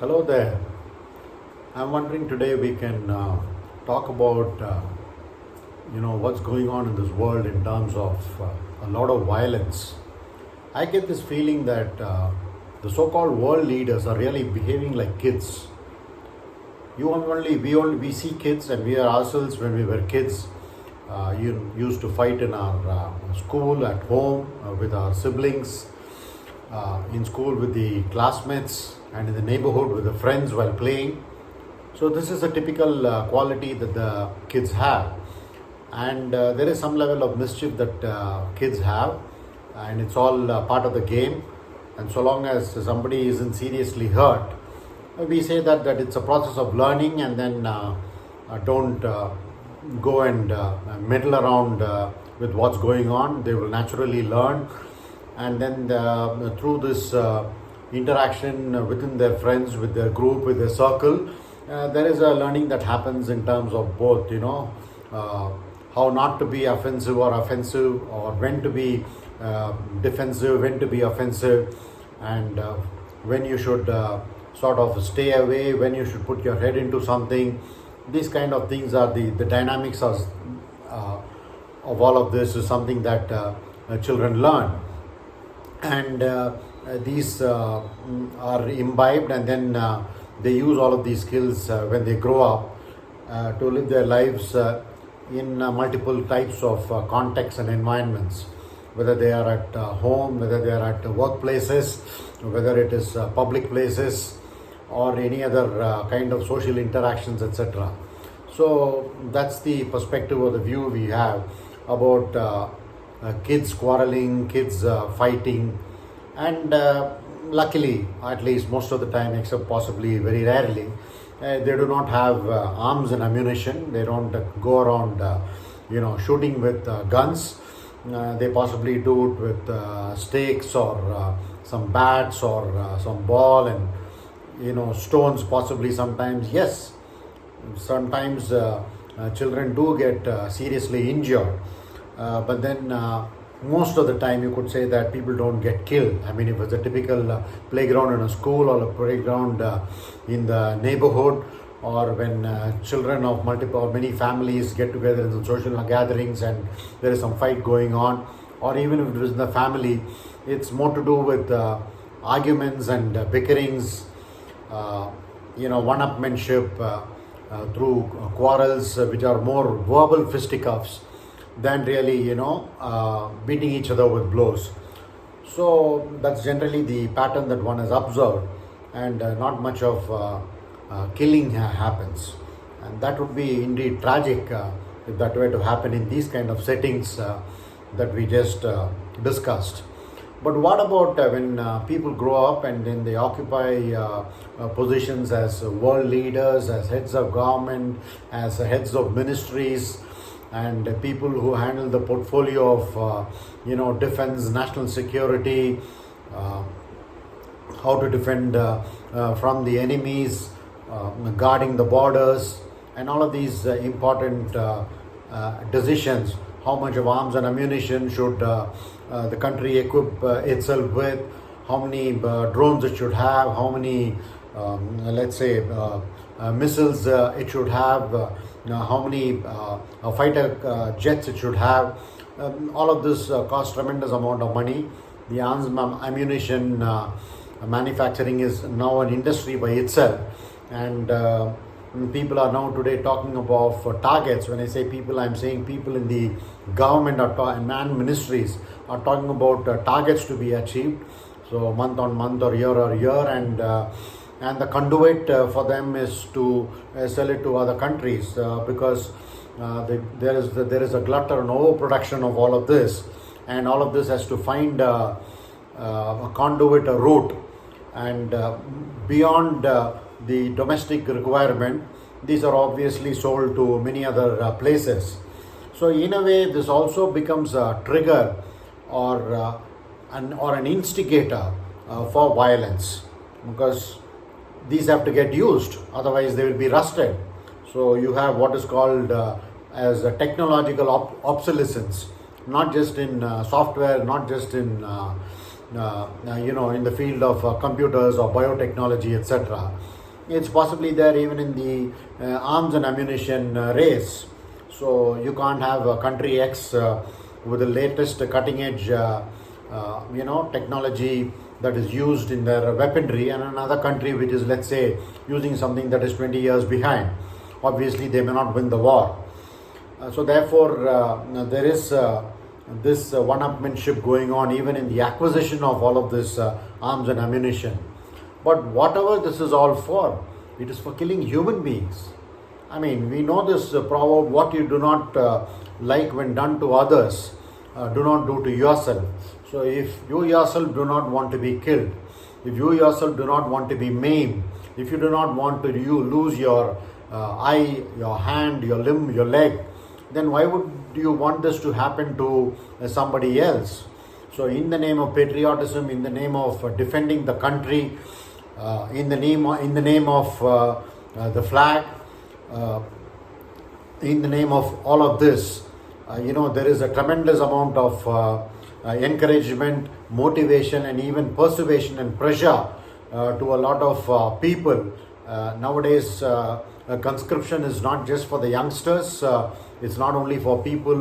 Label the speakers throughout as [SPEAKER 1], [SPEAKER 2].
[SPEAKER 1] Hello there. I'm wondering today we can talk about what's going on in this world in terms of a lot of violence. I get this feeling that the so-called world leaders are really behaving like kids. We see kids, and we are ourselves when we were kids. You used to fight in our school, at home, with our siblings, in school with the classmates, and in the neighborhood with the friends while playing. So this is a typical quality that the kids have, and there is some level of mischief that kids have, and it's all part of the game. And so long as somebody isn't seriously hurt, we say that it's a process of learning, and then don't go and meddle around with what's going on. They will naturally learn, and then through this interaction within their friends, with their group, with their circle, there is a learning that happens in terms of both, how not to be offensive or offensive, or when to be defensive, when to be offensive, and when you should sort of stay away, when you should put your head into something. These kind of things are the dynamics of all of this is something that children learn, and these are imbibed, and then they use all of these skills when they grow up to live their lives in multiple types of contexts and environments, whether they are at home, whether they are at workplaces, whether it is public places, or any other kind of social interactions, etc. So that's the perspective or the view we have about kids quarreling, kids fighting, and luckily, at least most of the time, except possibly very rarely, they do not have arms and ammunition. They don't go around, shooting with guns. They possibly do it with stakes, or some bats, or some ball, and stones possibly sometimes. Yes, sometimes children do get seriously injured, but then most of the time you could say that people don't get killed. I mean, if it's a typical playground in a school, or a playground in the neighborhood, or when children of multiple or many families get together in some social gatherings and there is some fight going on, or even if it is in the family, it's more to do with arguments and bickerings, one-upmanship through quarrels, which are more verbal fisticuffs than really, beating each other with blows. So that's generally the pattern that one has observed, and not much of killing happens. And that would be indeed tragic if that were to happen in these kind of settings that we just discussed. But what about when people grow up and then they occupy positions as world leaders, as heads of government, as heads of ministries, and people who handle the portfolio of defense, national security, how to defend from the enemies, guarding the borders, and all of these important decisions. How much of arms and ammunition should the country equip itself with? How many drones it should have? How many, missiles it should have? How many fighter jets it should have? All of this costs tremendous amount of money. The arms ammunition manufacturing is now an industry by itself, and people are now today talking about targets. When I say people, I'm saying people in the government and ministries are talking about targets to be achieved. So month on month, or year, and the conduit for them is to sell it to other countries, because there is a glut or an overproduction of all of this, and all of this has to find a conduit, a route, and beyond the domestic requirement, these are obviously sold to many other places. So in a way, this also becomes a trigger, or an instigator for violence, because these have to get used, otherwise they will be rusted. So you have what is called as a technological obsolescence, not just in software, not just in in the field of computers or biotechnology, etc. It's possibly there even in the arms and ammunition race. So you can't have country X with the latest cutting edge technology that is used in their weaponry, and another country which is, let's say, using something that is 20 years behind. Obviously they may not win the war. So therefore there is this one-upmanship going on even in the acquisition of all of this arms and ammunition. But whatever this is all for, it is for killing human beings. I mean, we know this proverb, what you do not like when done to others, do not do to yourself. So if you yourself do not want to be killed, if you yourself do not want to be maimed, if you do not want to lose your eye, your hand, your limb, your leg, then why would you want this to happen to somebody else? So in the name of patriotism, in the name of defending the country, in the name of the flag, in the name of all of this, there is a tremendous amount of encouragement, motivation, and even persuasion and pressure to a lot of people. Nowadays, conscription is not just for the youngsters. It's not only for people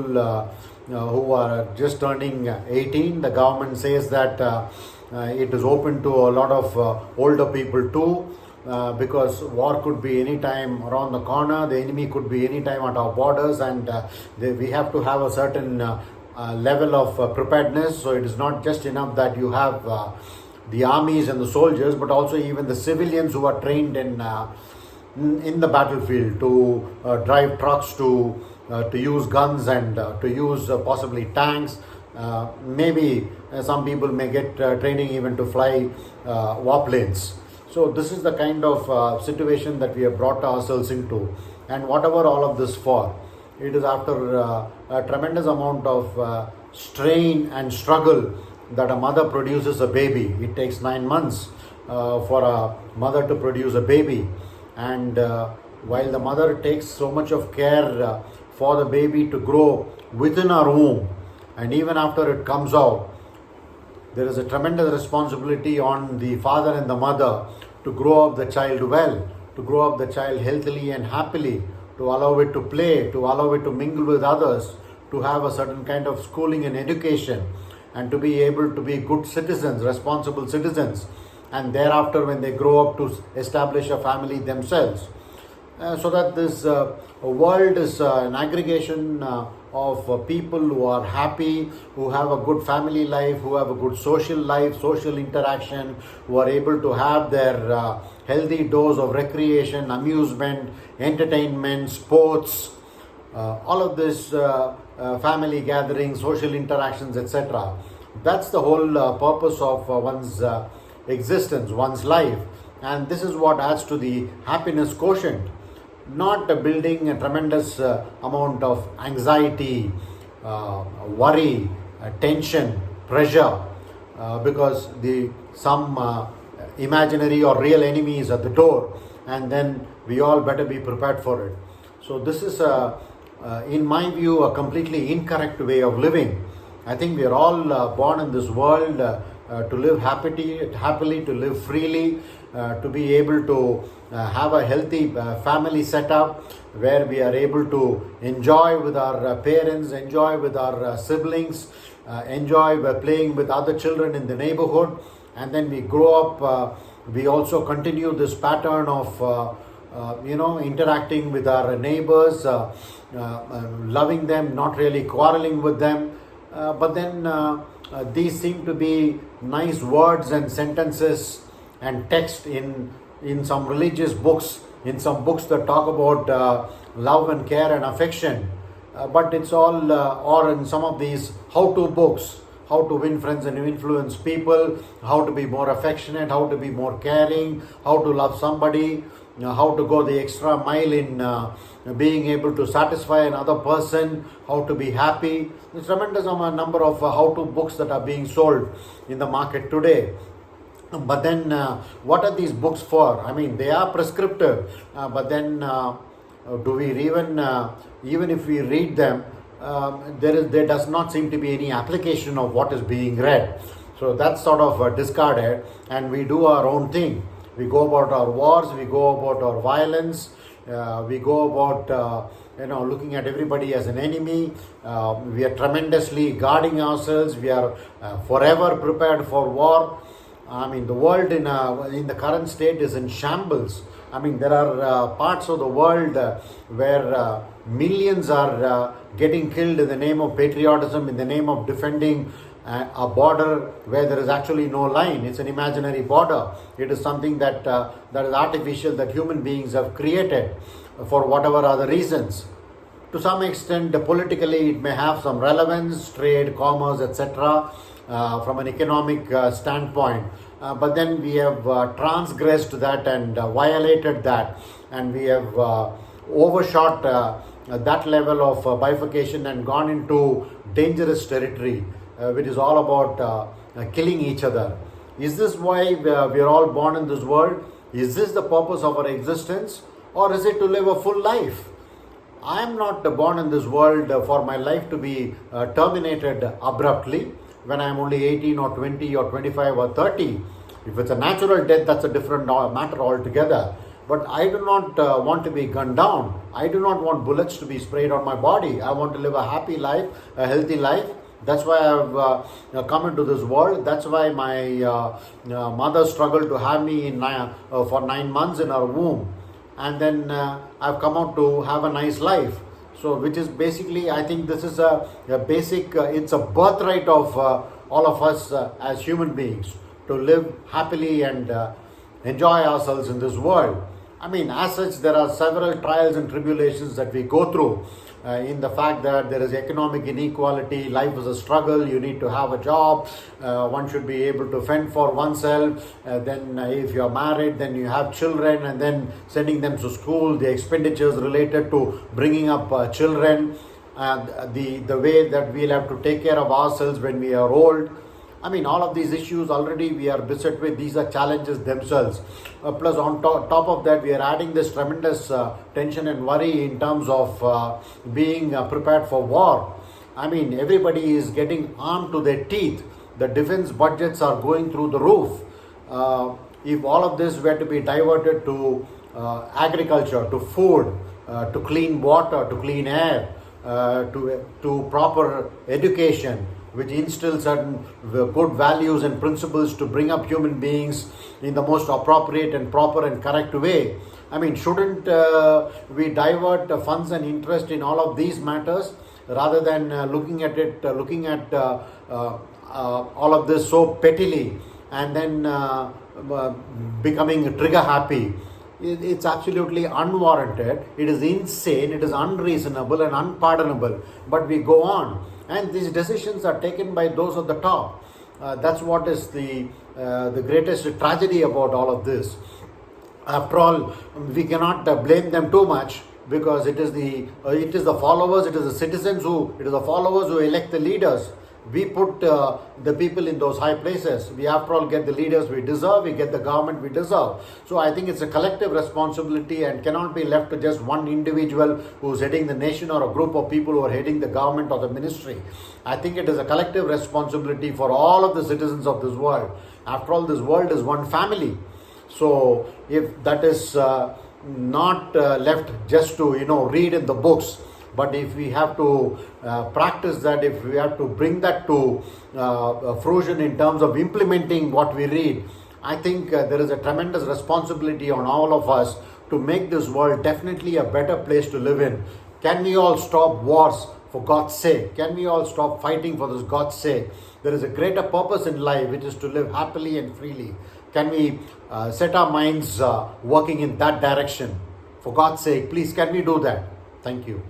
[SPEAKER 1] who are just turning 18. The government says that it is open to a lot of older people too, because war could be any time around the corner. The enemy could be any time at our borders, and we have to have a certain level of preparedness. So it is not just enough that you have the armies and the soldiers, but also even the civilians who are trained in the battlefield to drive trucks, to use guns, and to use possibly tanks. Maybe some people may get training even to fly warplanes. So this is the kind of situation that we have brought ourselves into. And whatever all of this for, it is after a tremendous amount of strain and struggle that a mother produces a baby. It takes 9 months for a mother to produce a baby. And while the mother takes so much of care for the baby to grow within her womb, and even after it comes out, there is a tremendous responsibility on the father and the mother to grow up the child well, to grow up the child healthily and happily, to allow it to play, to allow it to mingle with others, to have a certain kind of schooling and education, and to be able to be good citizens, responsible citizens, and thereafter when they grow up to establish a family themselves. So that this world is an aggregation of people who are happy, who have a good family life, who have a good social life, social interaction, who are able to have their healthy dose of recreation, amusement, entertainment, sports, all of this family gatherings, social interactions, etc. That's the whole purpose of one's existence, one's life. And this is what adds to the happiness quotient. Not building a tremendous amount of anxiety, worry, tension, pressure, because some imaginary or real enemy is at the door, and then we all better be prepared for it. So this is, in my view, a completely incorrect way of living. I think we are all born in this world to live happily, to live freely, to be able to have a healthy family setup where we are able to enjoy with our parents, enjoy with our siblings, enjoy by playing with other children in the neighborhood, and then we grow up. We also continue this pattern of interacting with our neighbors, loving them, not really quarreling with them. But then these seem to be nice words and sentences and text in some religious books, in some books that talk about love and care and affection. But it's all, or in some of these how-to books, how to win friends and influence people, how to be more affectionate, how to be more caring, how to love somebody, how to go the extra mile in being able to satisfy another person, how to be happy. There's a tremendous number of how-to books that are being sold in the market today. But then what are these books for? I mean, they are prescriptive, but then do we even if we read them, there does not seem to be any application of what is being read. So that's sort of discarded, and we do our own thing. We go about our wars, we go about our violence, we go about looking at everybody as an enemy. We are tremendously guarding ourselves. We are forever prepared for war. I mean, the world in the current state is in shambles. I mean, there are parts of the world where millions are getting killed in the name of patriotism, in the name of defending a border where there is actually no line. It's an imaginary border. It is something that is artificial, that human beings have created for whatever other reasons. To some extent, politically, it may have some relevance, trade, commerce, etc., from an economic standpoint. But then we have transgressed that and violated that, and we have overshot that level of bifurcation and gone into dangerous territory, which is all about killing each other. Is this why we are all born in this world? Is this the purpose of our existence? Or is it to live a full life? I am not born in this world for my life to be terminated abruptly when I am only 18 or 20 or 25 or 30. If it's a natural death, that's a different matter altogether. But I do not want to be gunned down. I do not want bullets to be sprayed on my body. I want to live a happy life, a healthy life. That's why I've come into this world. That's why my mother struggled to have me for 9 months in her womb. And then I've come out to have a nice life. So, which is basically, I think this is a basic, it's a birthright of all of us as human beings, to live happily and enjoy ourselves in this world. I mean, as such, there are several trials and tribulations that we go through in the fact that there is economic inequality, life is a struggle, you need to have a job, one should be able to fend for oneself, then if you are married, then you have children, and then sending them to school, the expenditures related to bringing up children, the way that we'll have to take care of ourselves when we are old. I mean, all of these issues already we are beset with. These are challenges themselves. Plus, on top of that, we are adding this tremendous tension and worry in terms of being prepared for war. I mean, everybody is getting armed to their teeth. The defense budgets are going through the roof. If all of this were to be diverted to agriculture, to food, to clean water, to clean air, to proper education, which instills certain good values and principles to bring up human beings in the most appropriate and proper and correct way. I mean, shouldn't we divert funds and interest in all of these matters rather than looking at all of this so pettily and then becoming trigger happy? It's absolutely unwarranted. It is insane. It is unreasonable and unpardonable. But we go on. And these decisions are taken by those at the top. That's what is the greatest tragedy about all of this. After all, we cannot blame them too much, because it is the followers, it is the followers who elect the leaders. We put the people in those high places. We, after all, get the leaders we deserve. We get the government we deserve. So I think it's a collective responsibility and cannot be left to just one individual who's heading the nation or a group of people who are heading the government or the ministry. I think it is a collective responsibility for all of the citizens of this world. After all, this world is one family. So if that is not left just to read in the books, but if we have to practice that, if we have to bring that to fruition in terms of implementing what we read, I think there is a tremendous responsibility on all of us to make this world definitely a better place to live in. Can we all stop wars for God's sake? Can we all stop fighting for this God's sake? There is a greater purpose in life, which is to live happily and freely. Can we set our minds working in that direction? For God's sake, please, can we do that? Thank you.